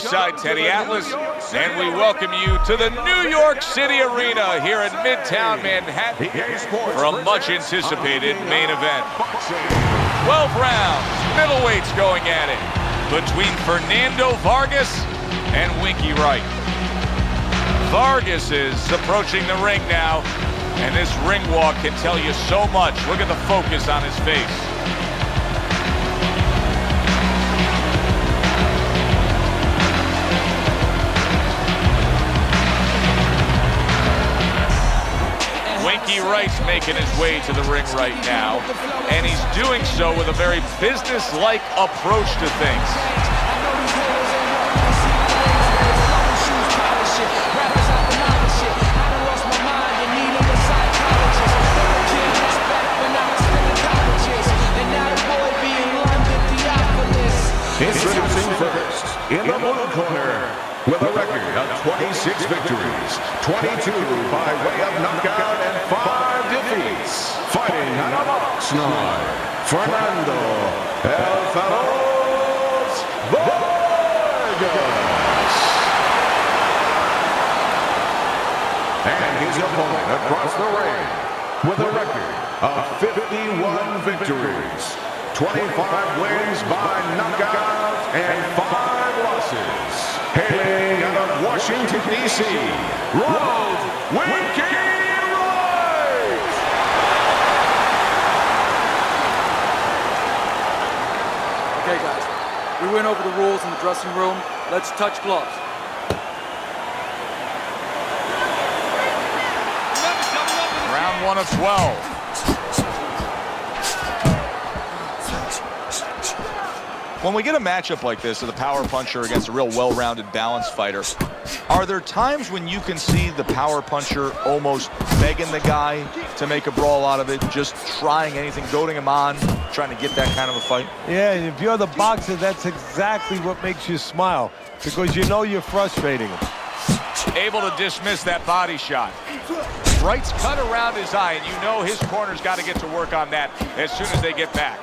ringside, Teddy Atlas, and we welcome you to the New York City Arena here in Midtown Manhattan for a much-anticipated main event. 12 rounds, middleweights going at it between Fernando Vargas and Wright. Vargas is approaching the ring now, and this ring walk can tell you so much. Look at the focus on his face. Wright's making his way to the ring right now, and he's doing so with a very business-like approach to things. Introducing first, in the blue corner, with a record of 26 victories, 22 by way of knockout and 5 defeats, fighting out of Oxnard, Fernando Vargas. And his opponent across the ring, with a record of 51 victories, 25 wins by knockout and 5 losses. Hailing out of Washington, D.C., Ronald Wright. Okay, guys, we went over the rules in the dressing room. Let's touch gloves. Round 1 of 12. When we get a matchup like this of the power puncher against a real well-rounded, balanced fighter, are there times when you can see the power puncher almost begging the guy to make a brawl out of it, just trying anything, goading him on, trying to get that kind of a fight? Yeah, and if you're the boxer, that's exactly what makes you smile, because you know you're frustrating him. Able to dismiss that body shot. Wright's cut around his eye, and you know his corner's got to get to work on that as soon as they get back.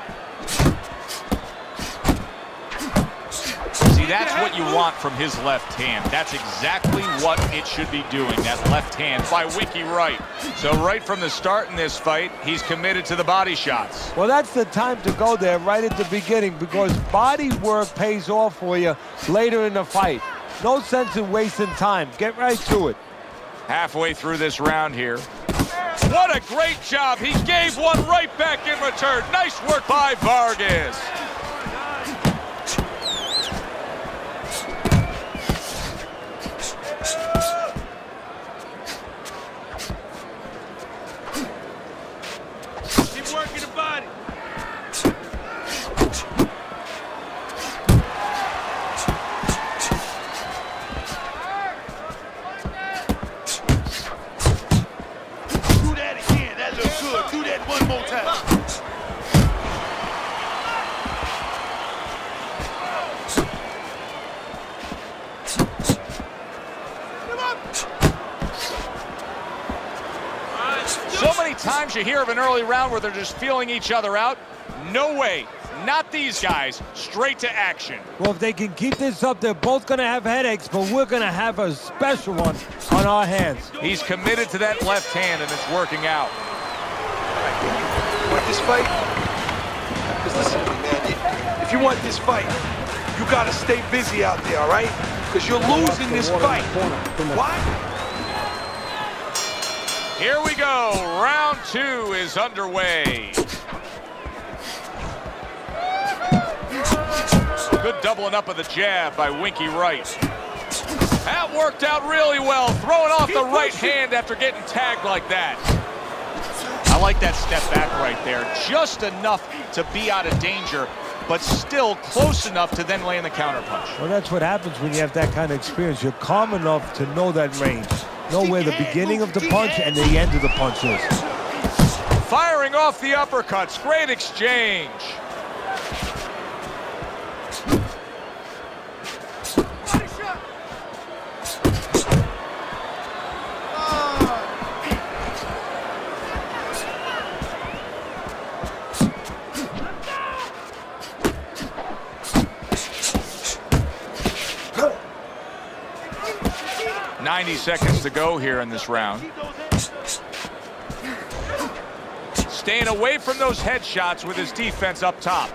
See, that's what you want from his left hand. That's exactly what it should be doing, that left hand by Wright. So right from the start in this fight, he's committed to the body shots. Well, that's the time to go there right at the beginning, because body work pays off for you later in the fight. No sense in wasting time. Get right to it. Halfway through this round here. What a great job. He gave one right back in return. Nice work by Vargas. So many times you hear of an early round where they're just feeling each other out. No way. Not these guys. Straight to action. Well, if they can keep this up, they're both going to have headaches, but we're going to have a special one on our hands. He's committed to that left hand, and it's working out. Want this fight? Because listen to me, man. If you want this fight, you got to stay busy out there, all right? Because you're losing this fight. Why? Here we go. Round 2 is underway. Good doubling up of the jab by Wright. That worked out really well, throwing off the right hand after getting tagged like that. I like that step back right there. Just enough to be out of danger, but still close enough to then land the counterpunch. Well, that's what happens when you have that kind of experience. You're calm enough to know that range. Know where the beginning of the punch and the end of the punch is. Firing off the uppercuts. Great exchange. 90 seconds to go here in this round. Staying away from those headshots with his defense up top.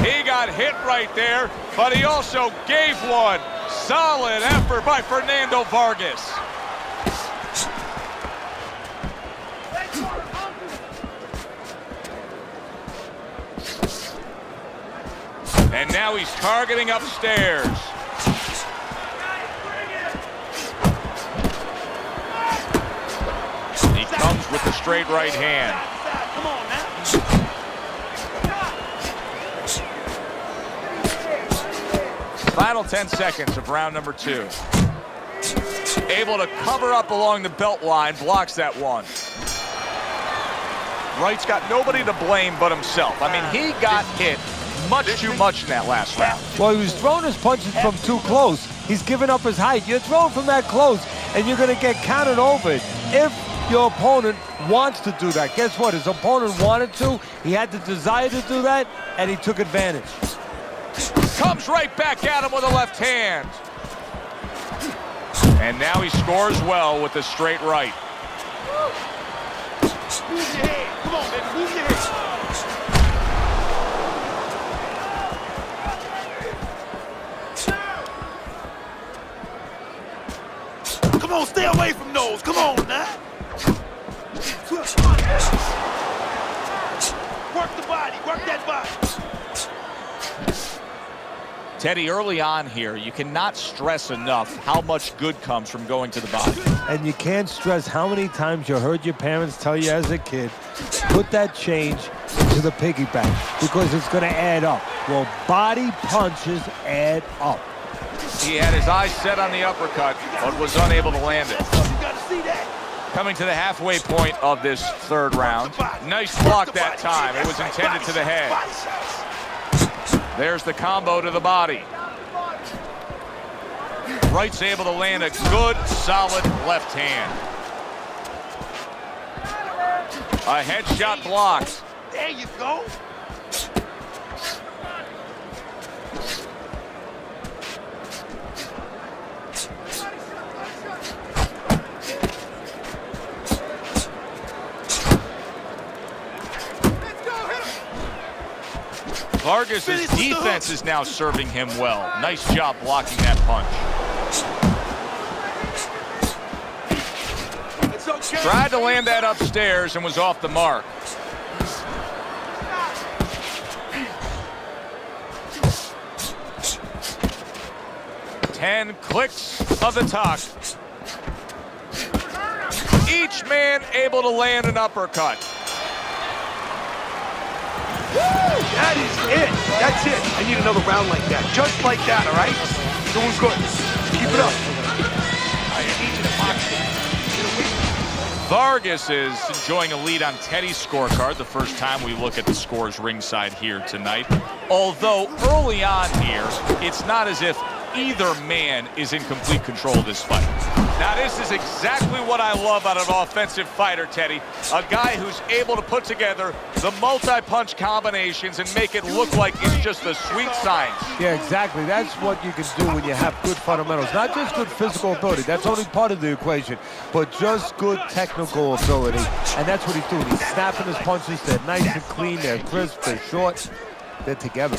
He got hit right there, but he also gave one. Solid effort by Fernando Vargas. And now he's targeting upstairs. He comes with the straight right hand. Final 10 seconds of round number 2. Able to cover up along the belt line, blocks that one. Wright's got nobody to blame but himself. I mean, he got hit much too much in that last round. Well, he was throwing his punches from too close. He's giving up his height. You're throwing from that close, and you're going to get counted over it. If your opponent wants to do that, guess what? His opponent wanted to. He had the desire to do that, and he took advantage. Comes right back at him with a left hand. And now he scores well with the straight right. Move your head. Come on, baby. Move your head. Come on, stay away from those. Come on, now. Work the body. Work that body. Teddy, early on here, you cannot stress enough how much good comes from going to the body. And you can't stress how many times you heard your parents tell you as a kid, put that change into the piggy bank because it's going to add up. Well, body punches add up. He had his eyes set on the uppercut, but was unable to land it. You gotta see that. Coming to the halfway point of this third round. Nice block that time. It was intended to the head. There's the combo to the body. Wright's able to land a good, solid left hand. A headshot blocked. There you go. Vargas' defense is now serving him well. Nice job blocking that punch. Tried to land that upstairs and was off the mark. Ten clicks of the tuck. Each man able to land an uppercut. That is it. That's it. I need another round like that. Just like that, all right? Doing good. Keep it up. Vargas is enjoying a lead on Teddy's scorecard the first time we look at the scores ringside here tonight. Although early on here, it's not as if either man is in complete control of this fight. Now, this is exactly what I love out of an offensive fighter, Teddy. A guy who's able to put together the multi-punch combinations and make it look like it's just a sweet science. Yeah, exactly. That's what you can do when you have good fundamentals. Not just good physical ability. That's only part of the equation. But just good technical ability. And that's what he's doing. He's snapping his punches. They're nice and clean. They're crisp. They're short. They're together.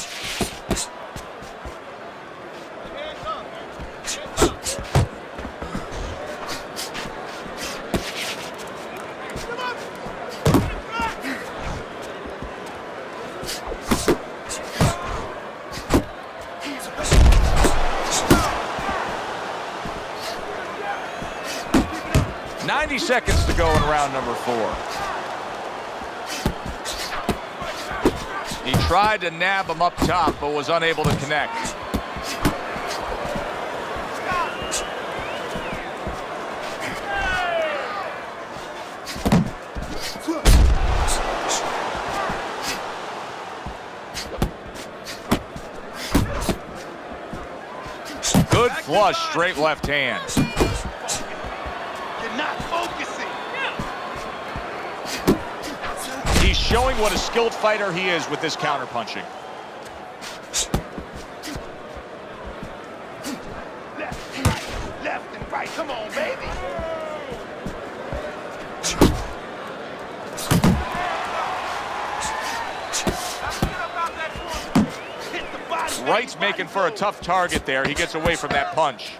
Seconds to go in round number 4. He tried to nab him up top, but was unable to connect. Good flush, straight left hand. You're not He's showing what a skilled fighter he is with this counterpunching. Left and right. Come on, baby. Wright's making for a tough target there. He gets away from that punch.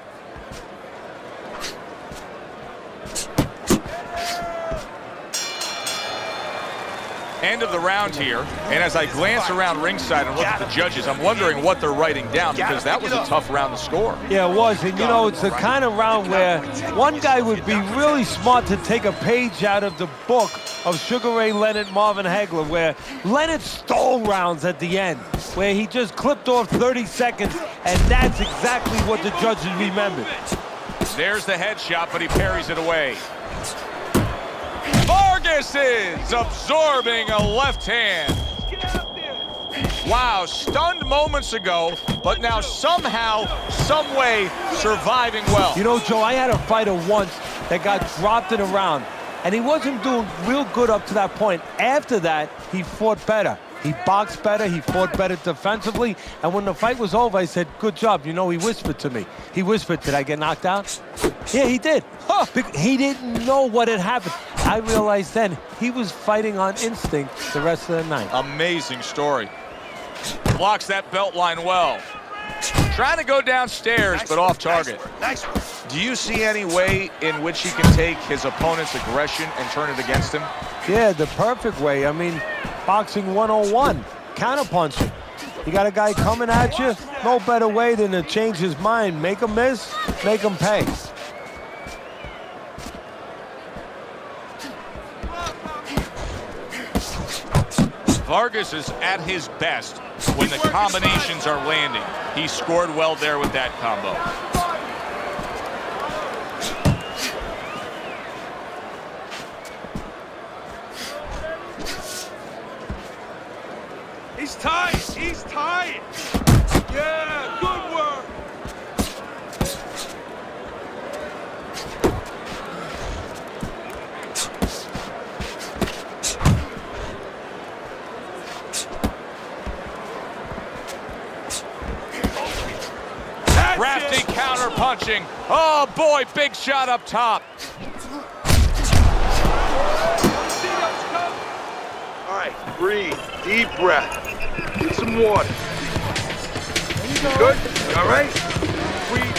End of the round here, and as I glance around ringside and look at the judges, I'm wondering what they're writing down, because that was a tough round to score. Yeah, it was, and you know, it's the kind of round where one guy would be really smart to take a page out of the book of Sugar Ray Leonard, Marvin Hagler, where Leonard stole rounds at the end, where he just clipped off 30 seconds, and that's exactly what the judges remembered. There's the headshot, but he parries it away. Vargas is absorbing a left hand. Wow, stunned moments ago, but now somehow, some way, surviving well. You know, Joe, I had a fighter once that got dropped in a round, and he wasn't doing real good up to that point. After that, he fought better. He boxed better, he fought better defensively, and when the fight was over, I said, good job. You know, he whispered to me. He whispered, did I get knocked out? Yeah, he did. Huh. He didn't know what had happened. I realized then he was fighting on instinct the rest of the night. Amazing story. Blocks that belt line well. Trying to go downstairs, but off target. Nice. Do you see any way in which he can take his opponent's aggression and turn it against him? Yeah, the perfect way. I mean, boxing 101, counterpunching. You got a guy coming at you, no better way than to change his mind. Make him miss, make him pay. Vargas is at his best when the combinations are landing. He scored well there with that combo. He's tired. He's tired. Yeah, good work. Crafty counter punching. Oh boy, big shot up top. All right, breathe. Deep breath. Get some water. Good? You all right? Breathe.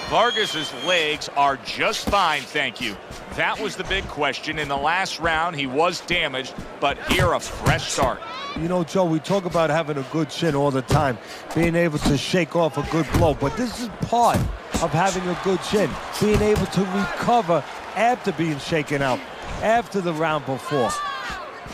Vargas's legs are just fine, thank you. That was the big question. In the last round, he was damaged, but here a fresh start. You know, Joe, we talk about having a good chin all the time, being able to shake off a good blow, but this is part of having a good chin, being able to recover after being shaken out, after the round before.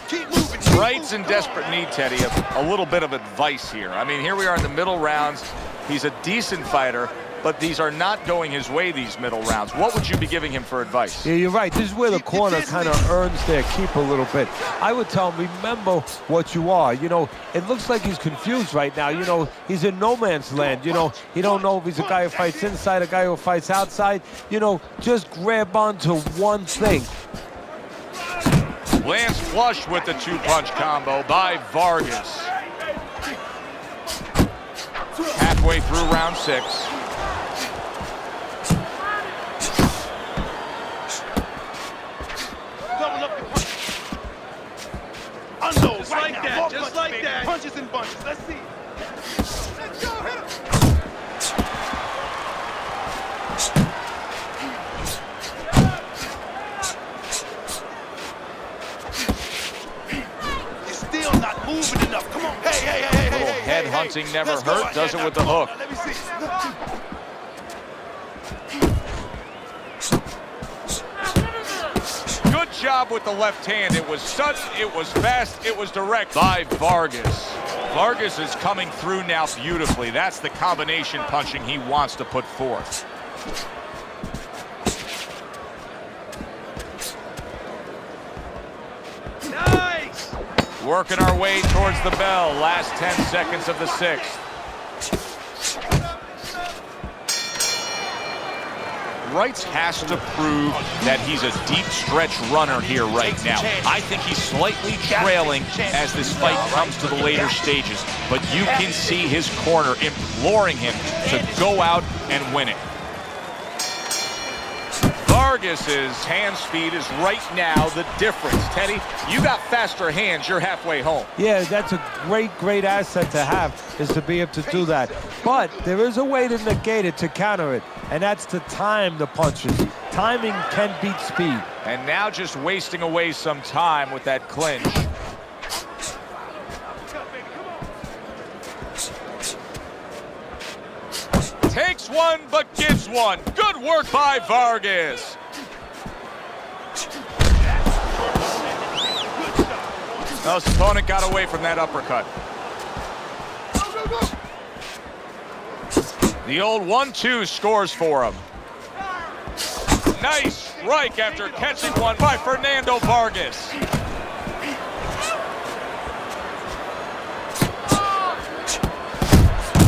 Keep moving. Wright's in desperate need, Teddy, of a little bit of advice here. I mean, here we are in the middle rounds. He's a decent fighter, but these are not going his way, these middle rounds. What would you be giving him for advice? Yeah, you're right. This is where the corner kind of earns their keep a little bit. I would tell him, remember what you are. You know, it looks like he's confused right now. You know, he's in no man's land. You know, he don't know if he's a guy who fights inside, a guy who fights outside. You know, just grab onto one thing. Lands flush with the two-punch combo by Vargas. Halfway through round 6. Just like that, just like that. Punches and bunches. Let's see. Let's go, hit him. You're still not moving enough. Come on. Hey. Little head hunting never hurt. Does it with the hook. Let me see. Good job with the left hand. It was sudden, it was fast, it was direct by Vargas. Vargas is coming through now beautifully. That's the combination punching he wants to put forth. Nice. Working our way towards the bell. Last 10 seconds of the 6th. Wright has to prove that he's a deep stretch runner here right now. I think he's slightly trailing as this fight comes to the later stages, but you can see his corner imploring him to go out and win it. Vargas's hand speed is right now the difference. Teddy, you got faster hands, you're halfway home. Yeah, that's a great asset to have, is to be able to do that. But there is a way to negate it, to counter it, and that's to time the punches. Timing can beat speed. And now just wasting away some time with that clinch. Takes one, but gives one. Good work by Vargas. Well, his opponent got away from that uppercut. The old 1-2 scores for him. Nice strike after catching one by Fernando Vargas.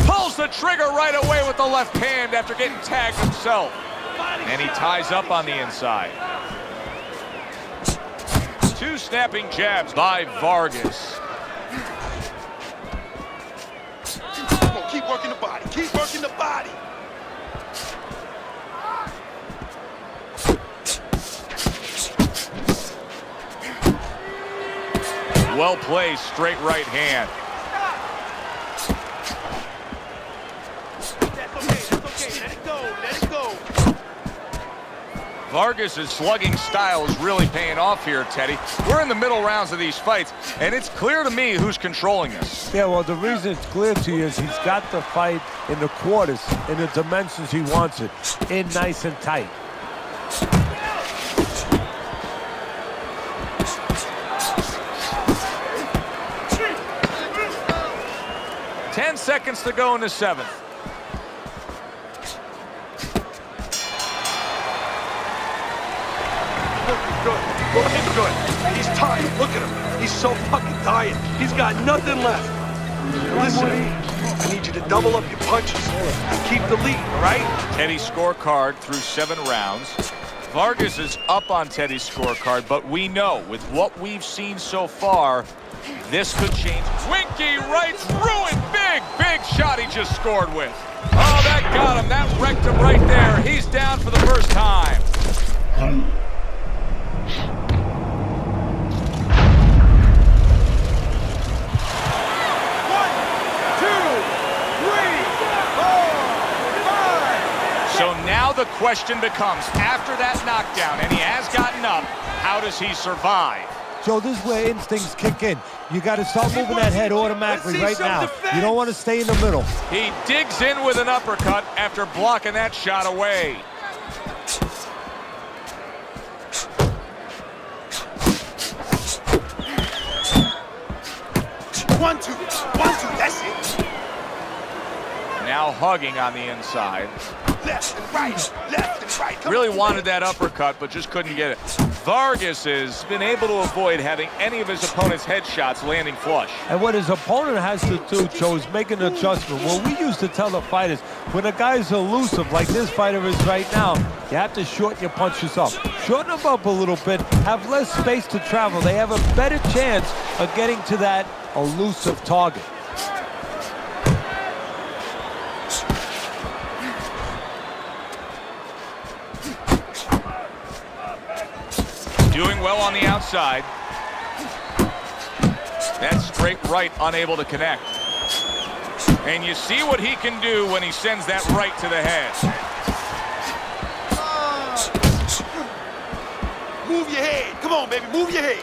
Pulls the trigger right away with the left hand after getting tagged himself. And he ties up on the inside. Two snapping jabs by Vargas. Come on, keep working the body. Keep working the body. Well placed, straight right hand. That's okay. Let it go. Let it go. Vargas' slugging style is really paying off here, Teddy. We're in the middle rounds of these fights, and it's clear to me who's controlling this. Yeah, well, the reason it's clear to you is he's got the fight in the quarters, in the dimensions he wants it, in nice and tight. Ten seconds to go in the seventh. Looking good. He's tired. Look at him. He's so fucking tired. He's got nothing left. Listen, I need you to double up your punches and keep the lead, all right? Teddy's scorecard through 7 rounds. Vargas is up on Teddy's scorecard, but we know with what we've seen so far, this could change. Winky Wright's ruined. Big shot he just scored with. Oh, that got him. That wrecked him right there. He's down for the first time. So now the question becomes, after that knockdown, and he has gotten up, how does he survive? Joe, this is where instincts kick in. You got to start moving that head automatically right now. You don't want to stay in the middle. He digs in with an uppercut after blocking that shot away. 1-2, that's it. Now hugging on the inside. Left and right. Really wanted that uppercut, but just couldn't get it. Vargas has been able to avoid having any of his opponent's headshots landing flush. And what his opponent has to do, Joe, is make an adjustment. Well, we used to tell the fighters, when a guy's elusive, like this fighter is right now, you have to shorten your punches up. Shorten them up a little bit, have less space to travel. They have a better chance of getting to that elusive target. Doing well on the outside. That straight right unable to connect. And you see what he can do when he sends that right to the head. Move your head. Come on, baby, move your head.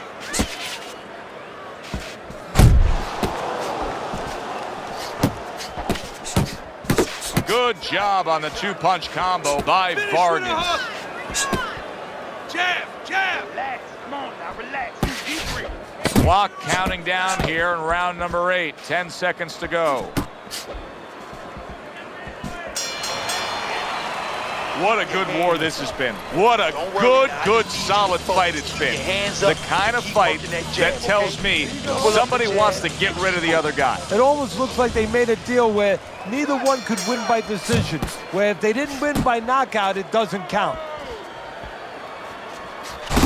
Good job on the two-punch combo by Vargas. Jab. Relax. Come on now, relax. Deep breath. Clock counting down here in round number 8. 10 seconds to go. What a good war this has been. What a good, solid fight it's been. The kind of fight that tells me somebody wants to get rid of the other guy. It almost looks like they made a deal where neither one could win by decision, where if they didn't win by knockout, it doesn't count.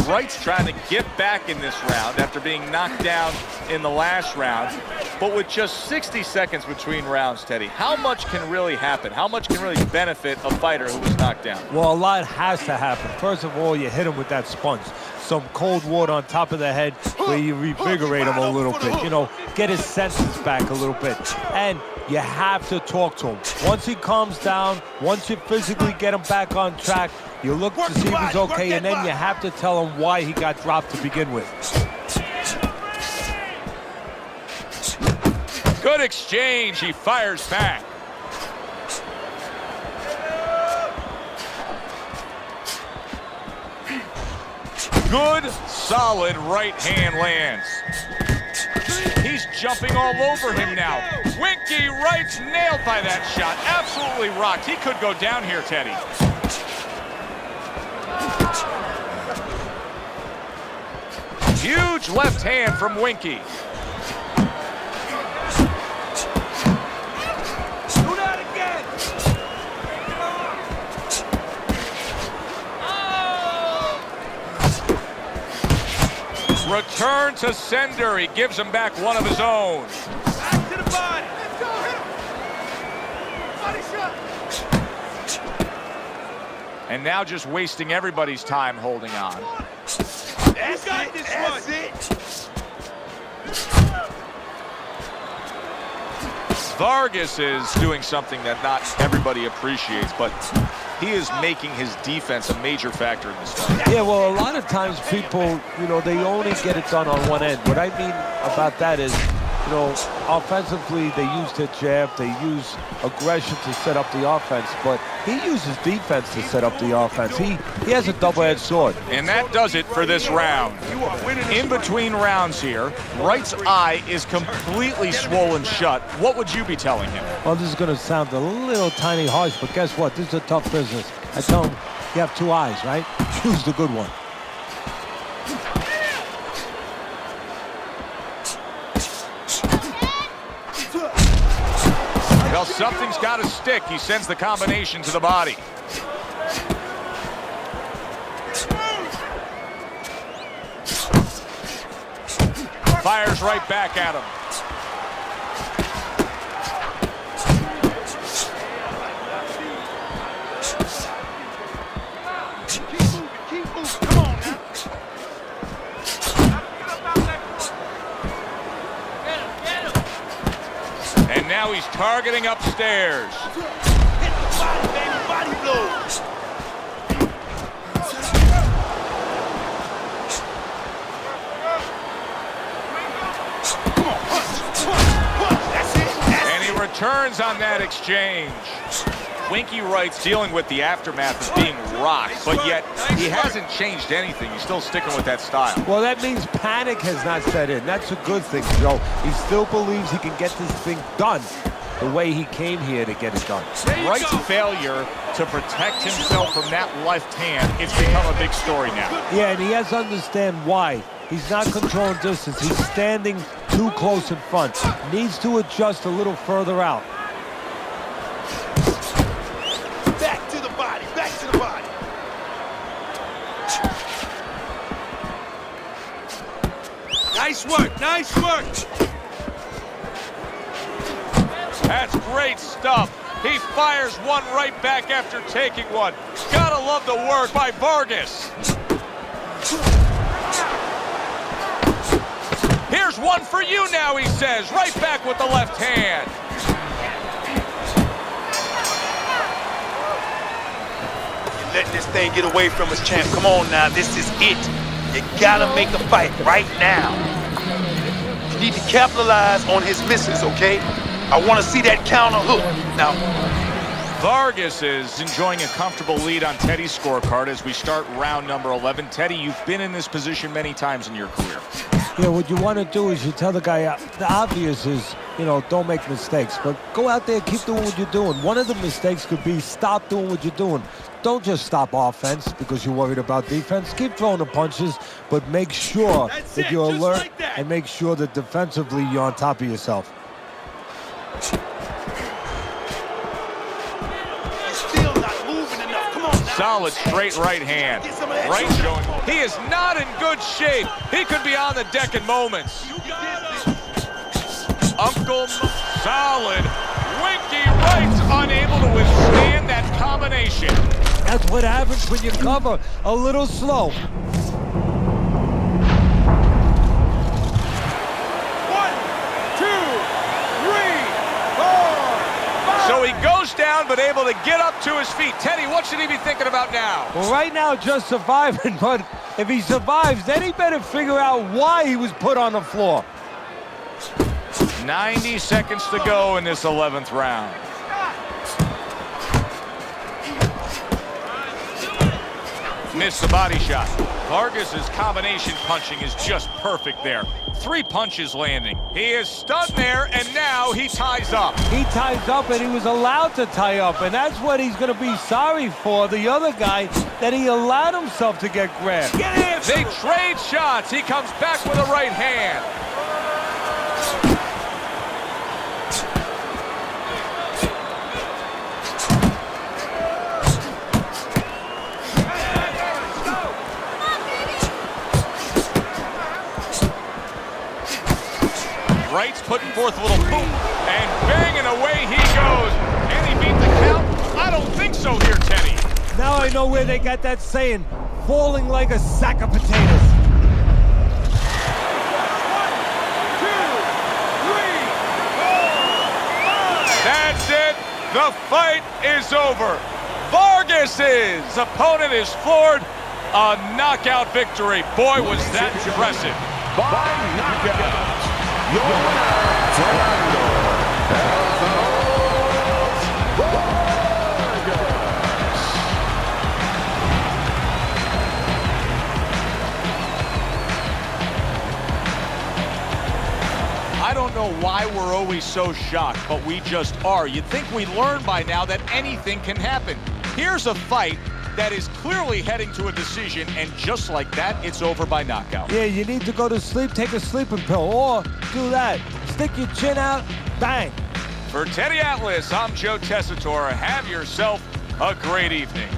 Wright's trying to get back in this round after being knocked down in the last round. But with just 60 seconds between rounds, Teddy, how much can really happen? How much can really benefit a fighter who was knocked down? Well, a lot has to happen. First of all, you hit him with that sponge. Some cold water on top of the head where you revigorate him a little bit. You know, get his senses back a little bit. And you have to talk to him. Once he calms down, once you physically get him back on track, you look to see if he's okay, and then you have to tell him why he got dropped to begin with. Good exchange. He fires back. Good, solid right hand lands. He's jumping all over him now. Winky Wright's nailed by that shot. Absolutely rocked. He could go down here, Teddy. Huge left hand from Winky. Do that again. Return to sender. He gives him back one of his own. Back to the body. Let's go, hit him. Body shot. And now just wasting everybody's time holding on. That's it. That's it. Vargas is doing something that not everybody appreciates, but he is making his defense a major factor in this fight. Yeah, well, a lot of times people, you know, they only get it done on one end. What I mean about that is, you know, offensively, they use their jab, they use aggression to set up the offense, but he uses defense to set up the offense. He has a double-edged sword. And that does it for this round. In between rounds here, Wright's eye is completely swollen shut. What would you be telling him? Well, this is going to sound a little tiny harsh, but guess what? This is a tough business. I tell him, you have two eyes, right? Choose the good one. Well, something's got to stick. He sends the combination to the body. Fires right back at him. Keep moving. Come on now. And now he's targeting upstairs. Hit the body, baby. Body blows. Come on, punch. That's it. And he returns on that exchange. Winky Wright's dealing with the aftermath of being rocked, but yet he hasn't changed anything. He's still sticking with that style. Well, that means panic has not set in. That's a good thing, Joe. He still believes he can get this thing done the way he came here to get it done. Wright's failure to protect himself from that left hand, it's become a big story now. Yeah, and he has to understand why. He's not controlling distance. He's standing too close in front. Needs to adjust a little further out. Back to the body. Back to the body. Nice work. Nice work. That's great stuff. He fires one right back after taking one. Gotta love the work by Vargas. Here's one for you now, he says. Right back with the left hand. You're letting this thing get away from us, champ. Come on now. This is it. You gotta make a fight right now. You need to capitalize on his misses, okay? I want to see that counter hook. Now, Vargas is enjoying a comfortable lead on Teddy's scorecard as we start round number 11. Teddy, you've been in this position many times in your career. Yeah, what you want to do is you tell the guy, the obvious is, you know, don't make mistakes, but go out there, keep doing what you're doing. One of the mistakes could be stop doing what you're doing. Don't just stop offense because you're worried about defense. Keep throwing the punches, but make sure that you're alert and make sure that defensively you're on top of yourself. Solid straight right hand. Wright showing he is not in good shape. He could be on the deck in moments. Uncle solid. Winky Wright's unable to withstand that combination. That's what happens when you cover a little slow. 1, 2, 3, 4, 5. So he goes down, but able to get up to his feet. Teddy, what should he be thinking about now? Well, right now, just surviving, but if he survives, then he better figure out why he was put on the floor. 90 seconds to go in this 11th round. Missed the body shot. Vargas's combination punching is just perfect there. 3 punches landing. He is stunned there, and now he ties up. He ties up, and he was allowed to tie up, and that's what he's going to be sorry for, the other guy, that he allowed himself to get grabbed. They trade shots. He comes back with a right hand. Wright's putting forth a little boom, and banging away he goes. Can he beat the count? I don't think so here, Teddy. Now I know where they got that saying, falling like a sack of potatoes. 1, 2, 3, 4, 5. That's it. The fight is over. Vargas's opponent is floored. A knockout victory. Boy, was that impressive. By knockout, your winner, Fernando Vargas. I don't know why we're always so shocked, but we just are. You'd think we'd learn by now that anything can happen. Here's a fight that is clearly heading to a decision, and just like that, it's over by knockout. Yeah, you need to go to sleep, take a sleeping pill, or do that. Stick your chin out, bang. For Teddy Atlas, I'm Joe Tessitore. Have yourself a great evening.